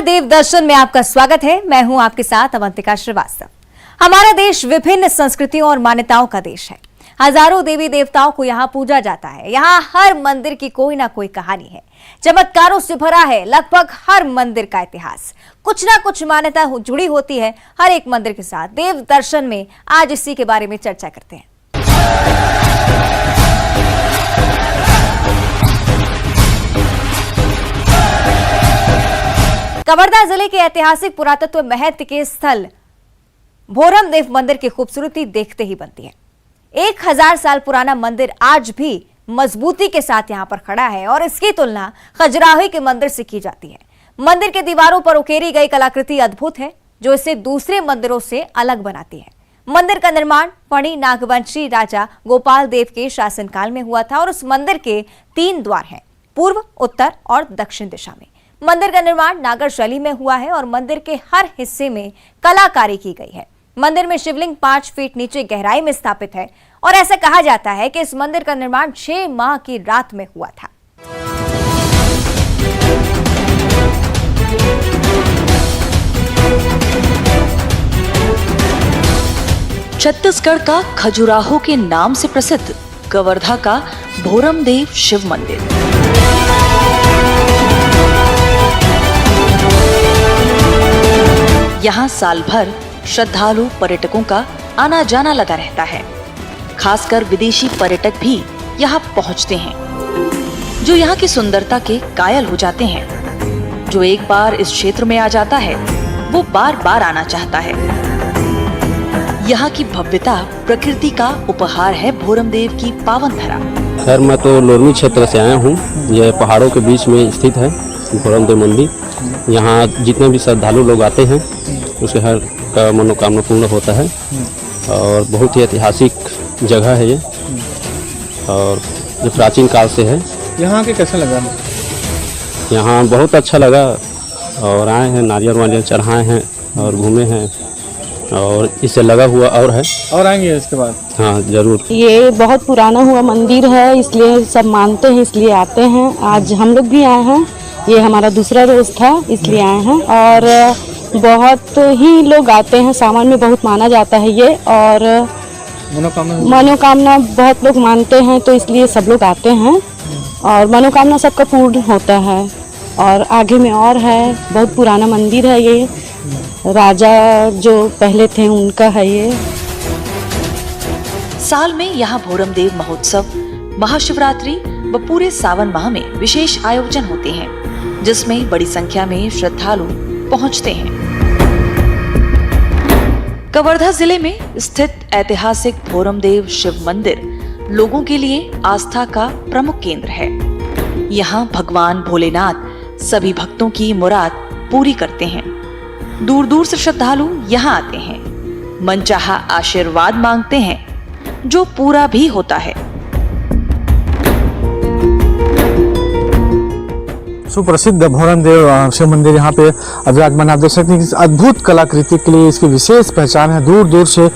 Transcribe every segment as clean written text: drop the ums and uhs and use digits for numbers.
देव दर्शन में आपका स्वागत है। मैं हूं आपके साथ अवंतिका श्रीवास्तव। हमारा देश विभिन्न संस्कृतियों और मान्यताओं का देश है। हजारों देवी देवताओं को यहाँ पूजा जाता है। यहाँ हर मंदिर की कोई ना कोई कहानी है, चमत्कारों से भरा है लगभग हर मंदिर का इतिहास। कुछ ना कुछ मान्यता जुड़ी होती है हर एक मंदिर के साथ। देव दर्शन में आज इसी के बारे में चर्चा करते हैं। कवर्धा जिले के ऐतिहासिक पुरातत्व महत्व के स्थल भोरम देव मंदिर की खूबसूरती देखते ही बनती है। 1000 साल पुराना मंदिर आज भी मजबूती के साथ यहाँ पर खड़ा है और इसकी तुलना खजुराहो के मंदिर से की जाती है। मंदिर के दीवारों पर उकेरी गई कलाकृति अद्भुत है, जो इसे दूसरे मंदिरों से अलग बनाती है। मंदिर का निर्माण फणी नागवंशी राजा गोपाल देव के शासनकाल में हुआ था और उस मंदिर के 3 द्वार हैं, पूर्व, उत्तर और दक्षिण दिशा में। मंदिर का निर्माण नागर शैली में हुआ है और मंदिर के हर हिस्से में कलाकारी की गई है। मंदिर में शिवलिंग 5 फीट नीचे गहराई में स्थापित है और ऐसा कहा जाता है कि इस मंदिर का निर्माण 6 माह की रात में हुआ था। छत्तीसगढ़ का खजुराहो के नाम से प्रसिद्ध कवर्धा का भोरम देव शिव मंदिर। यहाँ साल भर श्रद्धालु पर्यटकों का आना जाना लगा रहता है। खासकर विदेशी पर्यटक भी यहाँ पहुँचते हैं, जो यहाँ की सुंदरता के कायल हो जाते हैं। जो एक बार इस क्षेत्र में आ जाता है वो बार बार आना चाहता है। यहाँ की भव्यता प्रकृति का उपहार है। भोरम देव की पावन धरा। खैर, मैं तो लोरमी क्षेत्र से आया हूँ। यह पहाड़ों के बीच में स्थित है भोरम देव मंदिर। यहाँ जितने भी श्रद्धालु लोग आते हैं उसके हर का मनोकामना पूर्ण होता है और बहुत ही ऐतिहासिक जगह है ये और जो प्राचीन काल से है। यहाँ के कैसा लगा? यहाँ बहुत अच्छा लगा और आए हैं, नारियल वारियल चढ़ाए हैं और घूमे हैं और इससे लगा हुआ और है। और आएंगे इसके बाद? हाँ जरूर। ये बहुत पुराना हुआ मंदिर है, इसलिए सब मानते हैं, इसलिए आते हैं। आज हम लोग भी आए हैं, ये हमारा दूसरा रोज था इसलिए आए हैं और बहुत ही लोग आते हैं। सावन में बहुत माना जाता है ये और मनोकामना बहुत लोग मानते हैं, तो इसलिए सब लोग आते हैं और मनोकामना सबका पूर्ण होता है। और आगे में और है, बहुत पुराना मंदिर है ये, राजा जो पहले थे उनका है ये। साल में यहाँ भोरम देव महोत्सव, महाशिवरात्रि व पूरे सावन माह में विशेष आयोजन होते हैं, जिसमें बड़ी संख्या में श्रद्धालु पहुंचते हैं। कवर्धा जिले में स्थित ऐतिहासिक भोरम देव शिव मंदिर लोगों के लिए आस्था का प्रमुख केंद्र है। यहाँ भगवान भोलेनाथ सभी भक्तों की मुराद पूरी करते हैं। दूर दूर से श्रद्धालु यहाँ आते हैं, मनचाहा आशीर्वाद मांगते हैं, जो पूरा भी होता है। सुप्रसिद्ध भोरम देव शिव मंदिर यहाँ पे विराजमान। आप देख सकते हैं कि अद्भुत कलाकृति के लिए इसकी विशेष पहचान है। दूर दूर से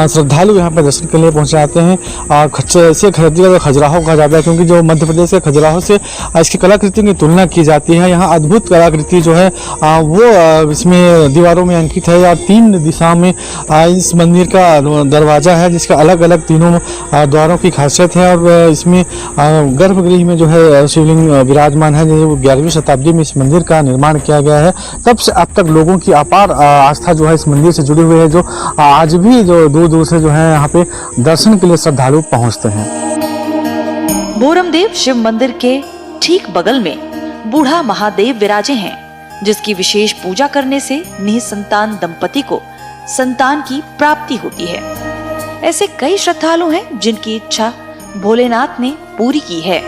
श्रद्धालु यहाँ पे दर्शन के लिए पहुँच जाते हैं और इसे खजुराहो कहा जाता है, क्योंकि जो मध्य प्रदेश के खजुराहो से इसकी कलाकृति की तुलना की जाती है। यहाँ अद्भुत कलाकृति जो है वो इसमें दीवारों में अंकित है और 3 दिशा में इस मंदिर का दरवाजा है, जिसका अलग अलग तीनों द्वारों की खासियत है। और इसमें गर्भगृह में जो है शिवलिंग विराजमान है। जो 11वीं शताब्दी में इस मंदिर का निर्माण किया गया है, तब से अब तक लोगों की अपार आस्था जो है इस मंदिर से जुड़ी हुई है, जो आज भी जो दूर दूर से जो है यहाँ पे दर्शन के लिए श्रद्धालु पहुँचते हैं। भोरम देव शिव मंदिर के ठीक बगल में बूढ़ा महादेव विराजे हैं, जिसकी विशेष पूजा करने से निसंतान दंपति को संतान की प्राप्ति होती है। ऐसे कई श्रद्धालु हैं जिनकी इच्छा भोलेनाथ ने पूरी की है।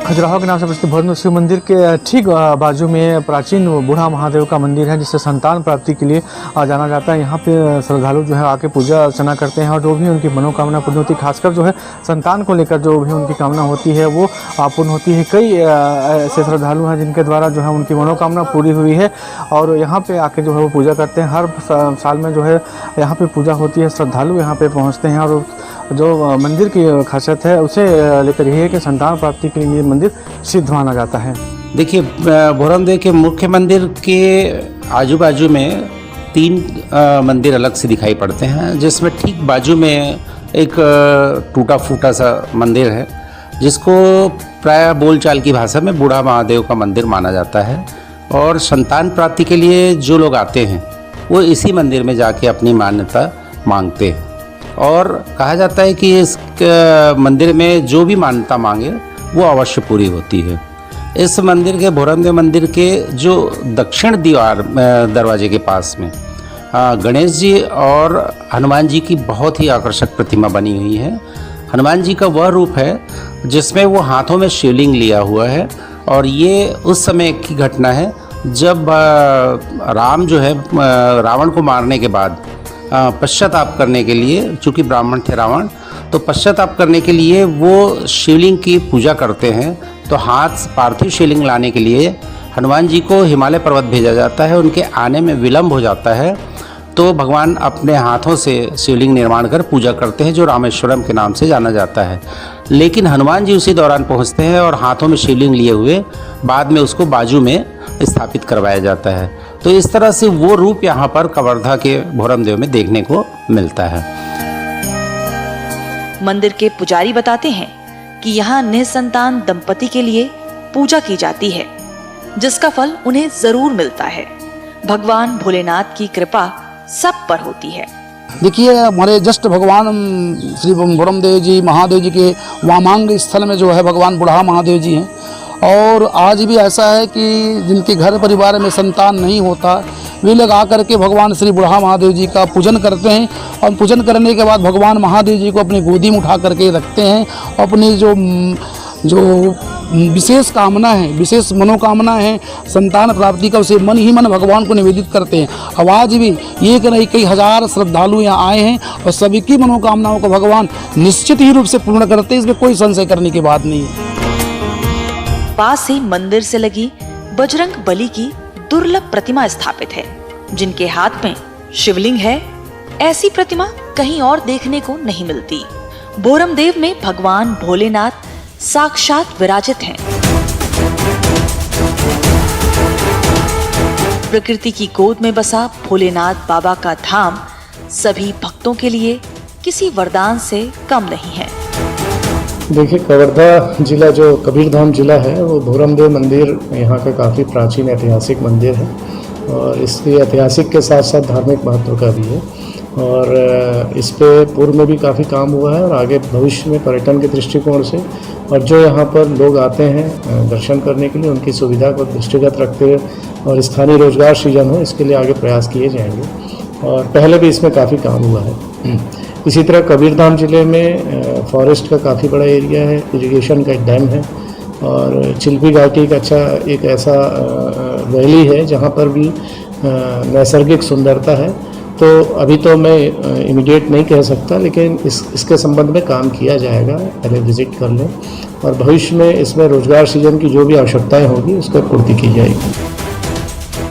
खजुराहो के नाम से प्रसिद्ध भोरम शिव मंदिर के ठीक बाजू में प्राचीन बूढ़ा महादेव का मंदिर है, जिससे संतान प्राप्ति के लिए जाना जाता है। यहाँ पे श्रद्धालु जो है आके पूजा अर्चना करते हैं और जो भी उनकी मनोकामना पूर्ण होती है, खासकर जो है संतान को लेकर जो भी उनकी कामना होती है वो पूर्ण होती है। कई ऐसे श्रद्धालु हैं जिनके द्वारा जो है उनकी मनोकामना पूरी हुई है और यहाँ पे आके जो है वो पूजा करते हैं। हर साल में जो है यहाँ पे पूजा होती है, श्रद्धालु यहाँ पे पहुँचते हैं और जो मंदिर की खासियत है उसे लेकर यही है कि संतान प्राप्ति के लिए मंदिर सिद्ध माना जाता है। देखिए, भोरमदेव के मुख्य मंदिर के आजू बाजू में 3 मंदिर अलग से दिखाई पड़ते हैं, जिसमें ठीक बाजू में एक टूटा फूटा सा मंदिर है, जिसको प्राय बोलचाल की भाषा में बूढ़ा महादेव का मंदिर माना जाता है। और संतान प्राप्ति के लिए जो लोग आते हैं वो इसी मंदिर में जाके अपनी मान्यता मांगते हैं। और कहा जाता है कि इस मंदिर में जो भी मान्यता मांगे वो अवश्य पूरी होती है। इस मंदिर के, भोरमदेव मंदिर के जो दक्षिण दरवाजे के पास में गणेश जी और हनुमान जी की बहुत ही आकर्षक प्रतिमा बनी हुई है। हनुमान जी का वह रूप है जिसमें वो हाथों में शिवलिंग लिया हुआ है, और ये उस समय की घटना है जब राम जो है रावण को मारने के बाद पश्चाताप करने के लिए, चूँकि ब्राह्मण थे रावण, तो पश्चाताप करने के लिए वो शिवलिंग की पूजा करते हैं। तो हाथ पार्थिव शिवलिंग लाने के लिए हनुमान जी को हिमालय पर्वत भेजा जाता है। उनके आने में विलम्ब हो जाता है, तो भगवान अपने हाथों से शिवलिंग निर्माण कर पूजा करते हैं, जो रामेश्वरम के नाम से जाना जाता है। लेकिन हनुमान जी उसी दौरान पहुंचते हैं और हाथों में शिवलिंग लिए हुए बाद में उसको बाजू में स्थापित करवाया जाता है। तो इस तरह से वो रूप यहाँ पर कवर्धा के भोरमदेव में देखने को मिलता है। मंदिर के पुजारी बताते हैं कि यहाँ निसंतान दंपति के लिए पूजा की जाती है, जिसका फल उन्हें जरूर मिलता है। भगवान भोलेनाथ की कृपा सब पर होती है। देखिए, हमारे जस्ट भगवान श्री भोरमदेव जी महादेव जी के वामांग स्थल में जो है भगवान बुढ़ा महादेव जी हैं। और आज भी ऐसा है कि जिनके घर परिवार में संतान नहीं होता, वे लोग आकर के भगवान श्री बुढ़ा महादेव जी का पूजन करते हैं, और पूजन करने के बाद भगवान महादेव जी को अपनी गोदी में उठा करके रखते हैं। अपनी जो विशेष कामना है, विशेष मनोकामना है संतान प्राप्ति का, उसे मन ही मन भगवान को निवेदित करते हैं। अब आज भी एक नहीं कई हजार श्रद्धालु यहाँ आए हैं, और सभी की मनोकामनाओं को भगवान निश्चित ही रूप से पूर्ण करते हैं, इसमें कोई संशय करने की बात नहीं है। पास ही मंदिर से लगी बजरंग बली की दुर्लभ प्रतिमा स्थापित है, जिनके हाथ में शिवलिंग है। ऐसी प्रतिमा कहीं और देखने को नहीं मिलती। भोरमदेव में भगवान भोलेनाथ साक्षात विराजित हैं। प्रकृति की गोद में बसा भोलेनाथ बाबा का धाम सभी भक्तों के लिए किसी वरदान से कम नहीं है। देखिए, कवर्धा जिला जो कबीरधाम जिला है, वो भोरमदेव मंदिर यहाँ का काफ़ी प्राचीन ऐतिहासिक मंदिर है, और इसके ऐतिहासिक के साथ साथ धार्मिक महत्व का भी है। और इस पे पूर्व में भी काफ़ी काम हुआ है, और आगे भविष्य में पर्यटन के दृष्टिकोण से, और जो यहाँ पर लोग आते हैं दर्शन करने के लिए, उनकी सुविधा को दृष्टिगत रखते हुए और स्थानीय रोजगार सृजन हो, इसके लिए आगे प्रयास किए जाएंगे। और पहले भी इसमें काफ़ी काम हुआ है। इसी तरह कबीरधाम जिले में फॉरेस्ट का काफ़ी बड़ा एरिया है, इरिगेशन का एक डैम है, और चिल्पी घाटी का एक ऐसा वैली है जहाँ पर भी नैसर्गिक सुंदरता है। तो अभी तो मैं इमीडिएट नहीं कह सकता, लेकिन इसके संबंध में काम किया जाएगा, पहले विजिट कर लें, और भविष्य में इसमें रोजगार सृजन की जो भी आवश्यकताएं होगी उसकी पूर्ति की जाएगी।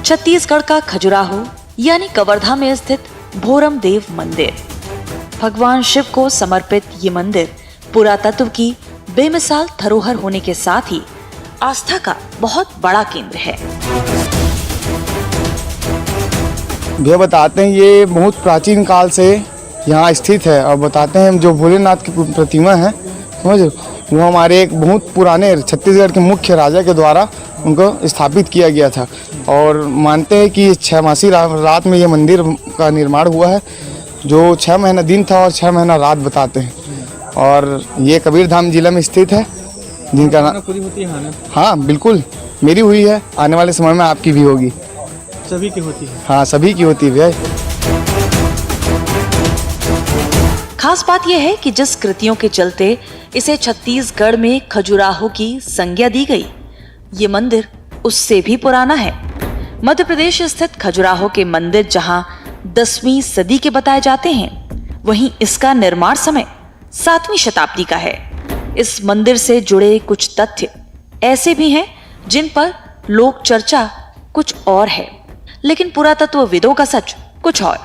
छत्तीसगढ़ का खजुराहो यानी कवर्धा में स्थित भोरमदेव मंदिर, भगवान शिव को समर्पित ये मंदिर पुरातत्व की बेमिसाल धरोहर होने के साथ ही आस्था का बहुत बड़ा केंद्र है। भैया बताते हैं ये बहुत प्राचीन काल से यहाँ स्थित है, और बताते हैं जो भोलेनाथ की प्रतिमा है, समझ, वो हमारे एक बहुत पुराने छत्तीसगढ़ के मुख्य राजा के द्वारा उनको स्थापित किया गया था। और मानते हैं कि 6 मासी रात में ये मंदिर का निर्माण हुआ है, जो 6 महीना दिन था और 6 महीना रात बताते हैं। और ये कबीरधाम जिला में स्थित है, जिनका नाम पूरी होती है। हाँ बिल्कुल, मेरी हुई है, आने वाले समय में आपकी भी होगी। सभी की होती है। हाँ, सभी की होती है। खास बात यह है कि जिस कृतियों के चलते इसे छत्तीसगढ़ में खजुराहो की संज्ञा दी गई, ये मंदिर उससे भी पुराना है। मध्य प्रदेश स्थित खजुराहो के मंदिर जहां 10वीं सदी के बताए जाते हैं, वहीं इसका निर्माण समय 7वीं शताब्दी का है। इस मंदिर से जुड़े कुछ तथ्य ऐसे भी हैं जिन पर लोक चर्चा कुछ और है, लेकिन पुरातत्वविदों का सच कुछ और।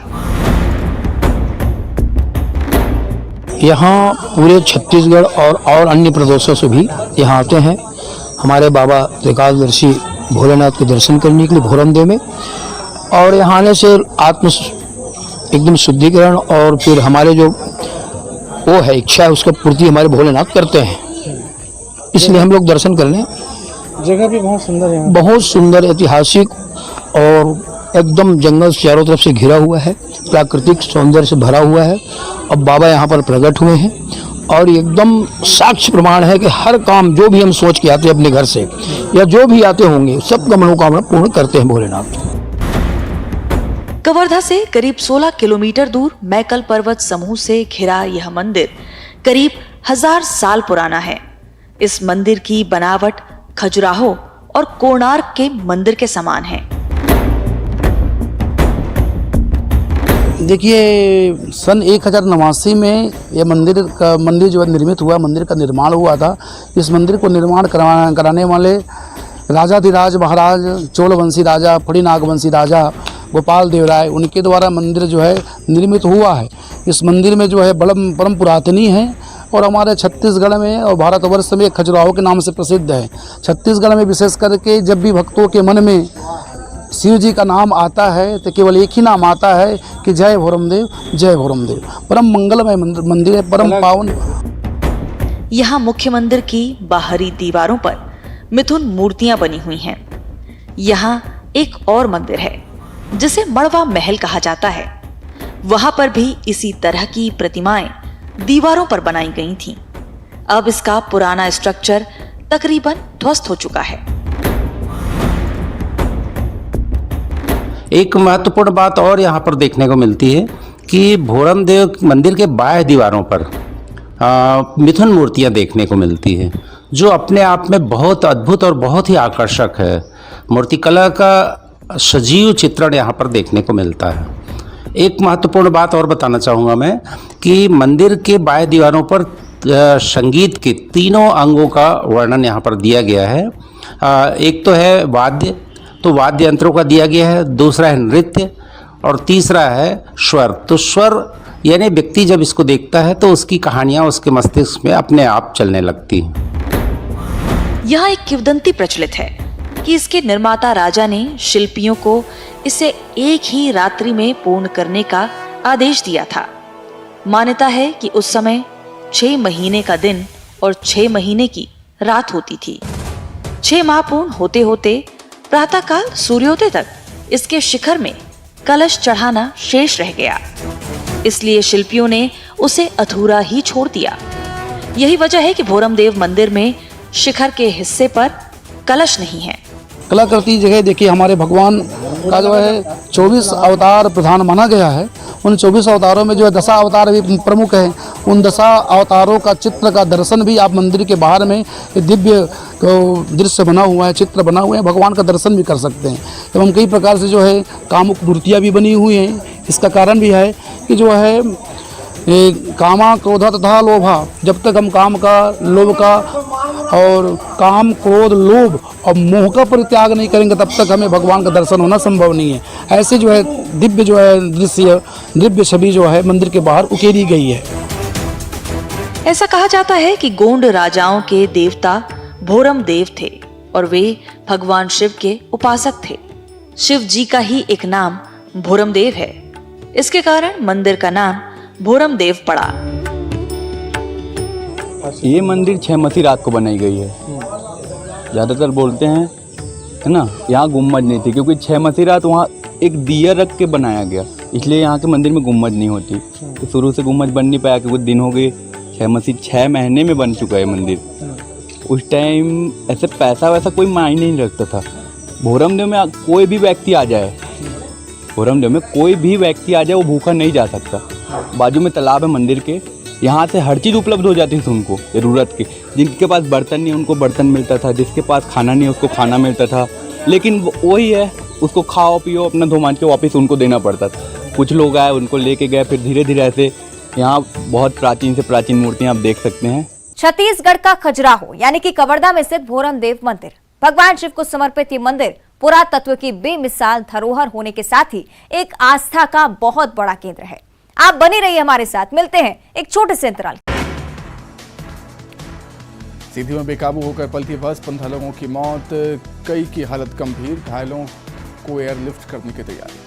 यहाँ पूरे छत्तीसगढ़ और अन्य प्रदेशों से भी यहाँ आते हैं। हमारे बाबा त्रिकालदर्शी भोलेनाथ के दर्शन करने के लिए भोरमदेव में, और यहाँ आने से आत्म एकदम शुद्धिकरण और फिर हमारे जो वो है इच्छा है उसका पूर्ति हमारे भोलेनाथ करते हैं, इसलिए हम लोग दर्शन करने। जगह भी बहुत सुंदर है, बहुत सुंदर ऐतिहासिक और एकदम जंगल चारों तरफ से घिरा हुआ है, प्राकृतिक सौंदर्य से भरा हुआ है। अब बाबा यहाँ पर प्रकट हुए हैं और एकदम साक्ष्य प्रमाण है कि हर काम जो भी हम सोच के आते हैं अपने घर से या जो भी आते होंगे सबका मनोकामना पूर्ण करते हैं भोलेनाथ। कवर्धा से करीब 16 किलोमीटर दूर मैकल पर्वत समूह से घिरा यह मंदिर करीब 1000 साल पुराना है। इस मंदिर की बनावट खजुराहो और कोणार्क के मंदिर के समान है। देखिए सन 1089 में यह मंदिर जो है निर्मित हुआ, मंदिर का निर्माण हुआ था। इस मंदिर को निर्माण कराने वाले राजाधिराज महाराज चोलवंशी राजा फणिनागवंशी राजा गोपाल देव राय, उनके द्वारा मंदिर जो है निर्मित हुआ है। इस मंदिर में जो है परम पुरातनी है और हमारे छत्तीसगढ़ में और भारतवर्ष में खजुराहो के नाम से प्रसिद्ध है। छत्तीसगढ़ में विशेष करके जब भी भक्तों के मन में शिव जी का नाम आता है तो केवल एक ही नाम आता है कि जय भोरमदेव, जय भोरमदेव। परम मंगलमय मंदिर है, परम पावन। यहाँ मुख्य मंदिर की बाहरी दीवारों पर मिथुन मूर्तियां बनी हुई हैं। यहाँ एक और मंदिर है जिसे मड़वा महल कहा जाता है। वहां पर भी इसी तरह की प्रतिमाएं दीवारों पर बनाई गई थीं। अब इसका पुराना स्ट्रक्चर तकरीबन ध्वस्त हो चुका है। एक महत्वपूर्ण बात और यहाँ पर देखने को मिलती है कि भोरमदेव मंदिर के बाह्य दीवारों पर मिथुन मूर्तियाँ देखने को मिलती है, जो अपने आप में बहुत अद्भुत और बहुत ही आकर्षक है। मूर्तिकला का सजीव चित्रण यहाँ पर देखने को मिलता है। एक महत्वपूर्ण बात और बताना चाहूँगा मैं कि मंदिर के बाह्य दीवारों पर संगीत के तीनों अंगों का वर्णन यहाँ पर दिया गया है। एक तो है वाद्य, तो वाद्य यंत्रों का दिया गया है, दूसरा है नृत्य और तीसरा है स्वर। तो स्वर यानी व्यक्ति जब इसको देखता है तो उसकी कहानियाँ उसके मस्तिष्क में अपने आप चलने लगती हैं। यहाँ एक किंवदंती प्रचलित है कि इसके निर्माता राजा ने शिल्पियों को इसे एक ही रात्रि में पूर्ण करने का आदेश दिया था। मान्यता है कि उस समय 6 महीने का दिन और 6 महीने की रात होती थी। 6 माह पूर्ण होते होते प्रातःकाल सूर्योदय तक इसके शिखर में कलश चढ़ाना शेष रह गया, इसलिए शिल्पियों ने उसे अधूरा ही छोड़ दिया। यही वजह है कि भोरमदेव मंदिर में शिखर के हिस्से पर कलश नहीं है। कलाकृति जगह देखिए, हमारे भगवान का जो है 24 अवतार प्रधान माना गया है। उन 24 अवतारों में जो है 10 अवतार भी प्रमुख हैं। उन 10 अवतारों का चित्र का दर्शन भी आप मंदिर के बाहर में दिव्य दृश्य बना हुआ है, चित्र बना हुआ है, भगवान का दर्शन भी कर सकते हैं। एवं कई प्रकार से जो है कामुक मूर्तियाँ भी बनी हुई हैं। इसका कारण भी है कि जो है कामा क्रोधा तथा लोभा, जब तक हम काम का, लोभ का और काम क्रोध लोभ और मोह का परित्याग नहीं करेंगे तब तक हमें भगवान का दर्शन होना संभव नहीं है। ऐसे जो है दिव्य जो है दृश्य, दिव्य छवि जो है मंदिर के बाहर उकेरी गई है। ऐसा कहा जाता है कि गोंड राजाओं के देवता भोरमदेव थे और वे भगवान शिव के उपासक थे। शिव जी का ही एक नाम भोरमदेव है। इसके कारण मंदिर का नाम भोरमदेव पड़ा। ये मंदिर छहमती रात को बनाई गई है। ज़्यादातर बोलते हैं है ना, यहाँ गुम्बद नहीं थी क्योंकि छहमती रात वहाँ एक दिया रख के बनाया गया, इसलिए यहाँ के मंदिर में गुम्बद नहीं होती। तो शुरू से गुम्बद बन नहीं पाया क्योंकि दिन हो गए। 6 महीने में बन चुका है मंदिर। उस टाइम ऐसे पैसा वैसा कोई मायने नहीं रखता था। भोरमदेव में कोई भी व्यक्ति आ जाए, भोरमदेव में कोई भी व्यक्ति आ जाए वो भूखा नहीं जा सकता। बाजू में तालाब है मंदिर के, यहाँ से हर चीज़ उपलब्ध हो जाती थी उनको ज़रूरत की। जिनके पास बर्तन नहीं उनको बर्तन मिलता था, जिसके पास खाना नहीं उसको खाना मिलता था। लेकिन वही है, उसको खाओ पियो अपना धो मान के वापस उनको देना पड़ता था। कुछ लोग आए उनको लेके गए, फिर धीरे धीरे ऐसे यहाँ बहुत प्राचीन से प्राचीन मूर्तियाँ आप देख सकते हैं। छत्तीसगढ़ का खजुराहो यानी कि कवर्धा में स्थित भोरमदेव मंदिर, भगवान शिव को समर्पित ये मंदिर पुरातत्व की बेमिसाल धरोहर होने के साथ ही एक आस्था का बहुत बड़ा केंद्र है। आप बने रहिए हमारे साथ, मिलते हैं एक छोटे से अंतराल। सीधी में बेकाबू होकर पलटी बस, 15 लोगों की मौत, कई की हालत गंभीर, घायलों को एयरलिफ्ट करने की तैयारी।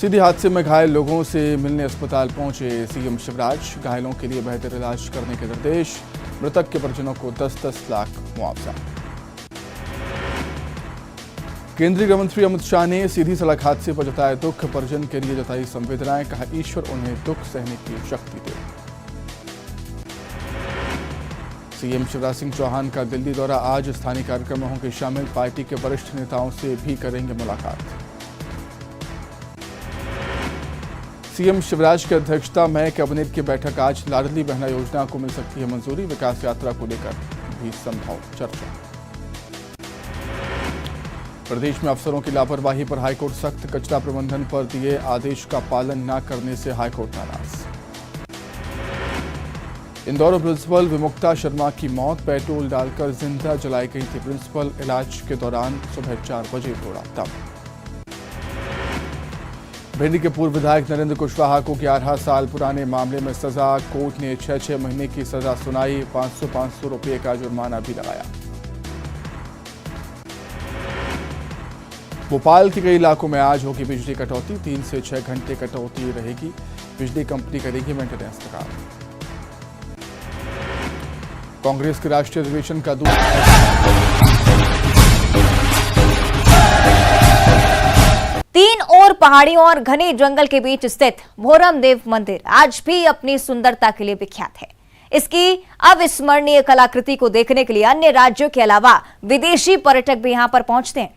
सीधी हादसे में घायल लोगों से मिलने अस्पताल पहुंचे सीएम शिवराज, घायलों के लिए बेहतर इलाज करने के निर्देश, मृतक के परिजनों को 10-10 लाख मुआवजा। केंद्रीय गृह मंत्री अमित शाह ने सीधी सड़क हादसे पर जताया दुख, परिजन के लिए जताई संवेदनाएं, कहा ईश्वर उन्हें दुख सहने की शक्ति दे। सीएम शिवराज सिंह चौहान का दिल्ली दौरा आज, स्थानीय कार्यक्रम में होंगे शामिल, पार्टी के वरिष्ठ नेताओं से भी करेंगे मुलाकात। सीएम शिवराज की अध्यक्षता में कैबिनेट की बैठक आज, लाडली बहना योजना को मिल सकती है मंजूरी, विकास यात्रा को लेकर भी संभव चर्चा। प्रदेश में अफसरों की लापरवाही पर हाईकोर्ट सख्त, कचरा प्रबंधन पर दिए आदेश का पालन न करने से हाईकोर्ट नाराज। इंदौर प्रिंसिपल विमुक्ता शर्मा की मौत, पेट्रोल डालकर जिंदा जलाई गई थी प्रिंसिपल, इलाज के दौरान सुबह 4 बजे तोड़ा दम। भिंड के पूर्व विधायक नरेंद्र कुशवाहा को 11 साल पुराने मामले में सजा, कोर्ट ने 6-6 महीने की सजा सुनाई, 500-500 रुपये का जुर्माना भी लगाया। भोपाल के कई इलाकों में आज होगी बिजली कटौती, 3 से 6 घंटे कटौती रहेगी, बिजली कंपनी करेगी मेंटेनेंस का काम। कांग्रेस के राष्ट्रीय अधिवेशन का तीन और पहाड़ियों और घने जंगल के बीच स्थित भोरम देव मंदिर आज भी अपनी सुंदरता के लिए विख्यात है। इसकी अविस्मरणीय कलाकृति को देखने के लिए अन्य राज्यों के अलावा विदेशी पर्यटक भी यहां पर पहुंचते हैं।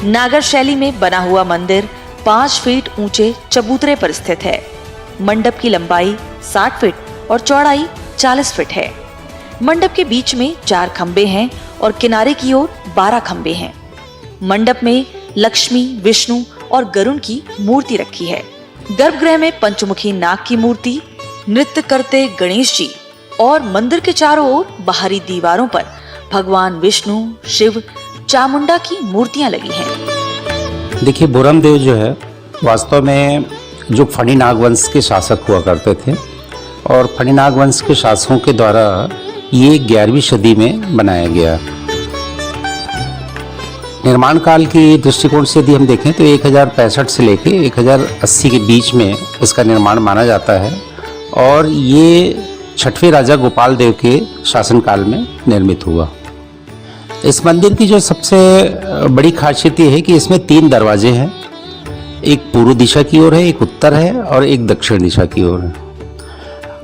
नागर शैली में बना हुआ मंदिर 5 फीट ऊंचे चबूतरे पर स्थित है। मंडप की लंबाई 60 फीट और चौड़ाई 40 फीट है। मंडप के बीच में 4 खंबे हैं और किनारे की ओर 12 खंबे हैं। मंडप में लक्ष्मी, विष्णु और गरुण की मूर्ति रखी है। गर्भगृह में पंचमुखी नाग की मूर्ति, नृत्य करते गणेश जी और मंदिर के चारों ओर बाहरी दीवारों पर भगवान विष्णु, शिव, चामुंडा की मूर्तियां लगी हैं। देखिए, भोरम देव जो है वास्तव में जो फणिनाग वंश के शासक हुआ करते थे और फणिनाग वंश के शासकों के द्वारा ये 11वीं सदी में बनाया गया। निर्माण काल की दृष्टिकोण से यदि हम देखें तो 1065 से लेकर 1080 के बीच में इसका निर्माण माना जाता है और ये 6वें राजा गोपाल देव के शासनकाल में निर्मित हुआ। इस मंदिर की जो सबसे बड़ी खासियत ये है कि इसमें 3 दरवाजे हैं, एक पूर्व दिशा की ओर है, एक उत्तर है और एक दक्षिण दिशा की ओर है।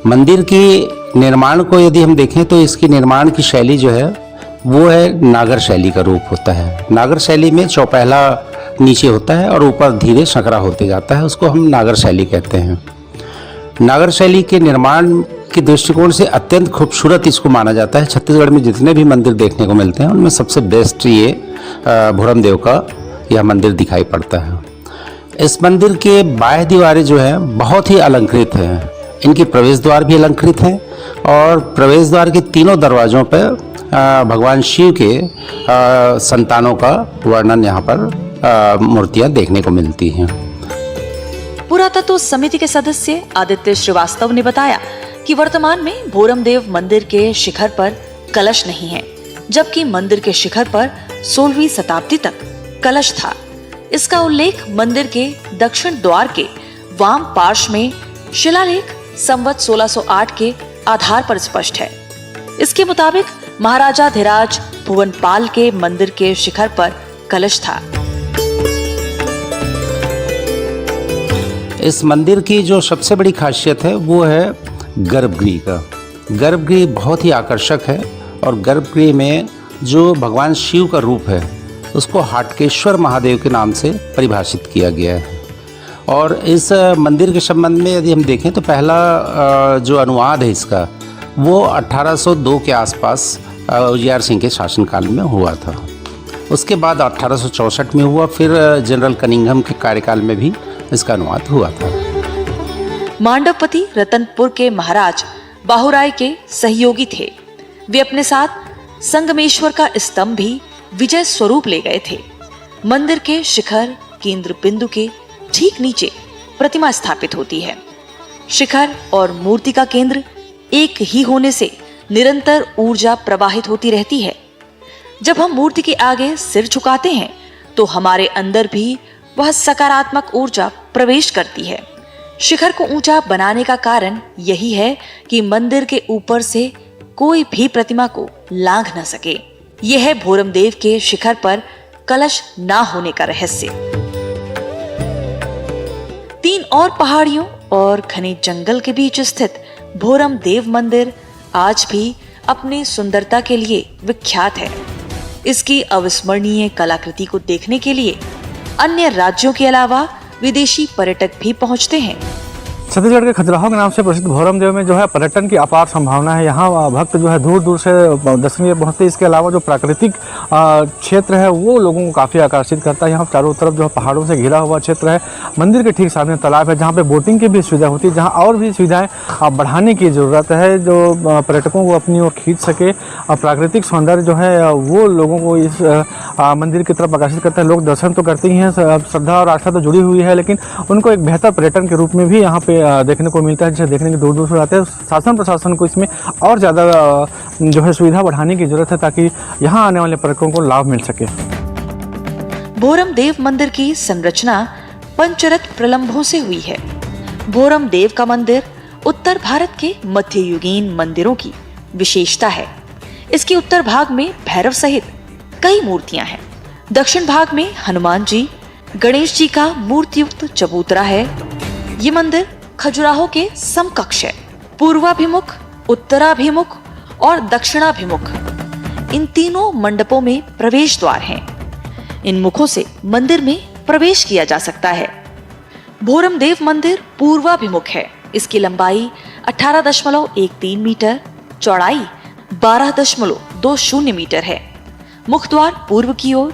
मंदिर की निर्माण को यदि हम देखें तो इसकी निर्माण की शैली जो है वो है नागर शैली का रूप होता है। नागर शैली में चौपहला नीचे होता है और ऊपर धीरे संकरा होते जाता है, उसको हम नागर शैली कहते हैं। नागर शैली के निर्माण के दृष्टिकोण से अत्यंत खूबसूरत इसको माना जाता है। छत्तीसगढ़ में जितने भी मंदिर देखने को मिलते हैं उनमें सबसे बेस्ट ये भोरम देव का यह मंदिर दिखाई पड़ता है। इस मंदिर के बाह्य दीवारें जो है बहुत ही अलंकृत हैं। इनके प्रवेश द्वार भी अलंकृत हैं और प्रवेश द्वार के तीनों दरवाजों पर भगवान शिव के संतानों का वर्णन यहाँ पर मूर्तियाँ देखने को मिलती हैं। पुरातत्व समिति के सदस्य आदित्य श्रीवास्तव ने बताया कि वर्तमान में भोरम देव मंदिर के शिखर पर कलश नहीं है, जबकि मंदिर के शिखर पर 16वीं शताब्दी तक कलश था। इसका उल्लेख मंदिर के दक्षिण द्वार के वाम पार्श्व में शिलालेख संवत 1608 के आधार पर स्पष्ट है। इसके मुताबिक महाराजा धीराज भुवनपाल के मंदिर के शिखर पर कलश था। इस मंदिर की जो सबसे बड़ी खासियत है वो है गर्भगृह का। गर्भगृह बहुत ही आकर्षक है और गर्भगृह में जो भगवान शिव का रूप है उसको हाटकेश्वर महादेव के नाम से परिभाषित किया गया है। और इस मंदिर के संबंध में यदि हम देखें तो पहला जो अनुवाद है इसका वो 1802 के आसपास उजियार सिंह के शासनकाल में हुआ था। उसके बाद 1864 में हुआ, फिर जनरल कनिंघम के कार्यकाल में भी इसका अनुवाद हुआ था। मांडवपति रतनपुर के महाराज बाहुराय के सहयोगी थे। वे अपने साथ संगमेश्वर का स्तंभ भी विजय स्वरूप ले गए थे। मंदिर के शिखर केंद्र बिंदु के ठीक नीचे प्रतिमा स्थापित होती है। शिखर और मूर्ति का केंद्र एक ही होने से निरंतर ऊर्जा प्रवाहित होती रहती है। जब हम मूर्ति के आगे सिर झुकाते हैं तो हमारे अंदर भी वह सकारात्मक ऊर्जा प्रवेश करती है। शिखर को ऊंचा बनाने का कारण यही है कि मंदिर के ऊपर से कोई भी प्रतिमा को लांघ न सके। यह है भोरमदेव के शिखर पर कलश ना होने का रहस्य। 3 और पहाड़ियों और घने जंगल के बीच स्थित भोरमदेव मंदिर आज भी अपनी सुंदरता के लिए विख्यात है। इसकी अविस्मरणीय कलाकृति को देखने के लिए अन्य राज्यों के अलावा विदेशी पर्यटक भी पहुंचते हैं। छत्तीसगढ़ के खजुराहो के नाम से प्रसिद्ध भोरमदेव में जो है पर्यटन की अपार संभावना है। यहाँ भक्त जो है दूर दूर से दर्शन के लिए पहुँचते हैं। इसके अलावा जो प्राकृतिक क्षेत्र है वो लोगों को काफ़ी आकर्षित करता है। यहाँ चारों तरफ जो है पहाड़ों से घिरा हुआ क्षेत्र है। मंदिर के ठीक सामने तालाब है जहाँ पे बोटिंग की भी सुविधा होती है, जहाँ और भी सुविधाएं बढ़ाने की ज़रूरत है जो पर्यटकों को अपनी ओर खींच सके। प्राकृतिक सौंदर्य जो है वो लोगों को इस मंदिर की तरफ आकर्षित करता है। लोग दर्शन तो करते ही हैं, श्रद्धा और आस्था तो जुड़ी हुई है, लेकिन उनको एक बेहतर पर्यटन के रूप में भी यहाँ पे देखने को मिलता है, जिसे देखने के दूर दूर से आते हैं। शासन प्रशासन को इसमें और ज़्यादा जो है सुविधा बढ़ाने की जरूरत है ताकि यहाँ आने वाले पर्यटकों को लाभ मिल सके। भोरमदेव मंदिर की संरचना पंचरथ प्रलंबों से हुई है। भोरमदेव का मंदिर उत्तर भारत के मध्ययुगीन मंदिरों की विशेषता है। इसके उत्तर भाग में भैरव सहित कई मूर्तियां हैं। दक्षिण भाग में हनुमान जी, गणेश जी का मूर्तियुक्त चबूतरा है। ये मंदिर खजुराहो के समकक्ष है। पूर्वाभिमुख, उत्तराभिमुख और दक्षिणाभिमुख इन तीनों मंडपों में प्रवेश द्वार हैं। इन मुखों से मंदिर में प्रवेश किया जा सकता है। भोरमदेव मंदिर पूर्वाभिमुख है। इसकी लंबाई 18.13 मीटर, चौड़ाई 12.20 मीटर है। मुख द्वार पूर्व की ओर,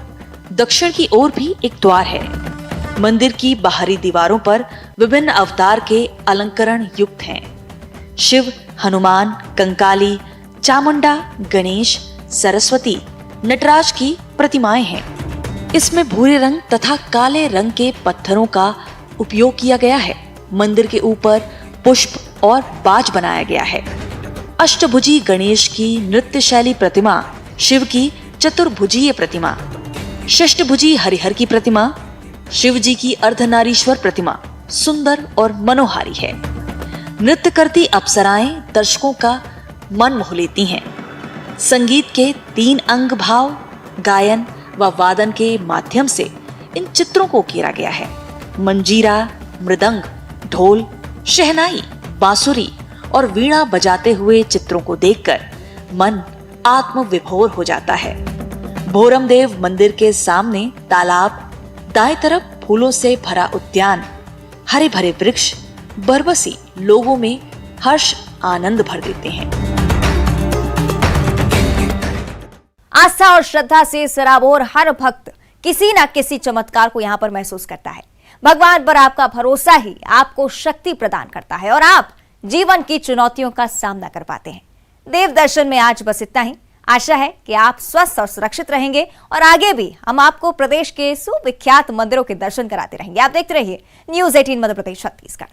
दक्षिण की ओर भी एक द्वार है। मंदिर की बाहरी दीवारों पर विभिन्न अवतार के अलंकरण युक्त हैं। शिव, हनुमान, कंकाली, चामुंडा, गणेश, सरस्वती, नटराज की प्रतिमाएं हैं। इसमें भूरे रंग तथा काले रंग के पत्थरों का उपयोग किया गया है। मंदिर के ऊपर पुष्प और बाज बनाया गया है। अष्टभुजी गणेश की नृत्य शैली प्रतिमा, शिव की चतुर्भुजीय प्रतिमा, षष्ठभुजी हरिहर की प्रतिमा, शिव जी की अर्धनारीश्वर प्रतिमा सुंदर और मनोहारी है। नृत्य करती अप्सराएं दर्शकों का मन मोह लेती हैं। संगीत के 3 अंग भाव, गायन व वादन के माध्यम से इन चित्रों को घेरा गया है। मंजीरा, मृदंग, ढोल, शहनाई, बांसुरी और वीणा बजाते हुए चित्रों को देखकर मन आत्मविभोर हो जाता है। भोरमदेव मंदिर के सामने तालाब, दाएं तरफ फूलों से भरा उद्यान, हरे भरे वृक्ष, बरबसी लोगों में हर्ष आनंद भर देते हैं। आस्था और श्रद्धा से सराबोर हर भक्त किसी न किसी चमत्कार को यहाँ पर महसूस करता है। भगवान पर आपका भरोसा ही आपको शक्ति प्रदान करता है और आप जीवन की चुनौतियों का सामना कर पाते हैं। देव दर्शन में आज बस इतना ही। आशा है कि आप स्वस्थ और सुरक्षित रहेंगे और आगे भी हम आपको प्रदेश के सुविख्यात मंदिरों के दर्शन कराते रहेंगे। आप देखते रहिए न्यूज़ 18 मध्य प्रदेश छत्तीसगढ़।